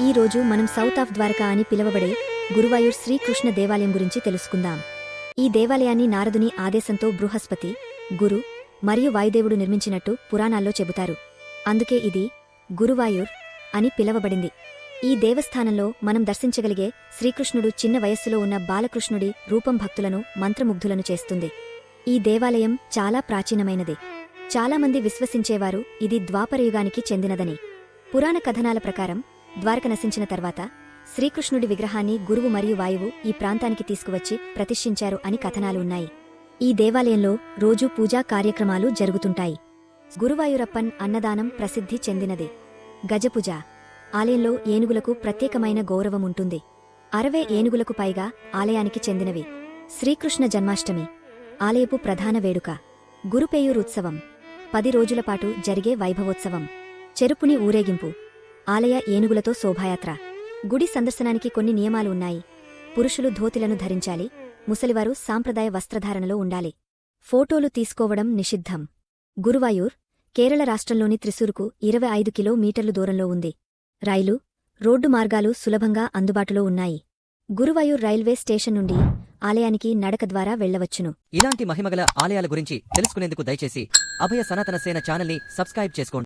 ఈ రోజు మనం సౌత్ ఆఫ్ ద్వారకా అని పిలువబడే గురువాయూర్ శ్రీకృష్ణ దేవాలయం గురించి తెలుసుకుందాం. ఈ దేవాలయాన్ని నారదుని ఆదేశంతో బృహస్పతి, గురు మరియు వాయుదేవుడు నిర్మించినట్టు పురాణాల్లో చెబుతారు. అందుకే ఇది గురువాయూర్ అని పిలవబడింది. ఈ దేవస్థానంలో మనం దర్శించగలిగే శ్రీకృష్ణుడు చిన్న వయస్సులో ఉన్న బాలకృష్ణుడి రూపం భక్తులను మంత్రముగ్ధులను చేస్తుంది. ఈ దేవాలయం చాలా ప్రాచీనమైనది. చాలామంది విశ్వసించేవారు ఇది ద్వాపరయుగానికి చెందినదని. పురాణ కథనాల ప్రకారం ద్వారక నశించిన తర్వాత శ్రీకృష్ణుడి విగ్రహాన్ని గురువు మరియు వాయువు ఈ ప్రాంతానికి తీసుకువచ్చి ప్రతిష్ఠించారు అని కథనాలు ఉన్నాయి. ఈ దేవాలయంలో రోజూ పూజా కార్యక్రమాలు జరుగుతుంటాయి. గురువాయూరప్పన్ అన్నదానం ప్రసిద్ధి చెందినది. గజపూజ. ఆలయంలో ఏనుగులకు ప్రత్యేకమైన గౌరవముంటుంది. 60 ఏనుగులకు పైగా ఆలయానికి చెందినవి. శ్రీకృష్ణ జన్మాష్టమి ఆలయపు ప్రధాన వేడుక. గురుపేయూర్ ఉత్సవం 10 రోజులపాటు జరిగే వైభవోత్సవం. చెరుపుని ఊరేగింపు. ఆలయ ఏనుగులతో శోభాయాత్ర. గుడి సందర్శనానికి కొన్ని నియమాలు ఉన్నాయి. పురుషులు ధోతిలను ధరించాలి. ముసలివారు సాంప్రదాయ వస్త్రధారణలో ఉండాలి. ఫోటోలు తీసుకోవడం నిషిద్ధం. గురువాయూర్ కేరళ రాష్ట్రంలోని త్రిశూరుకు 25 కిలోమీటర్లు దూరంలో ఉంది. రైలు, రోడ్డు మార్గాలు సులభంగా అందుబాటులో ఉన్నాయి. గురువాయూర్ రైల్వే స్టేషన్ నుండి ఆలయానికి నడక ద్వారా వెళ్లవచ్చును. ఇలాంటి మహిమగల ఆలయాల గురించి తెలుసుకునేందుకు దయచేసి అభయ సనాతన సేన ఛానల్ని సబ్స్క్రైబ్ చేసుకోండి.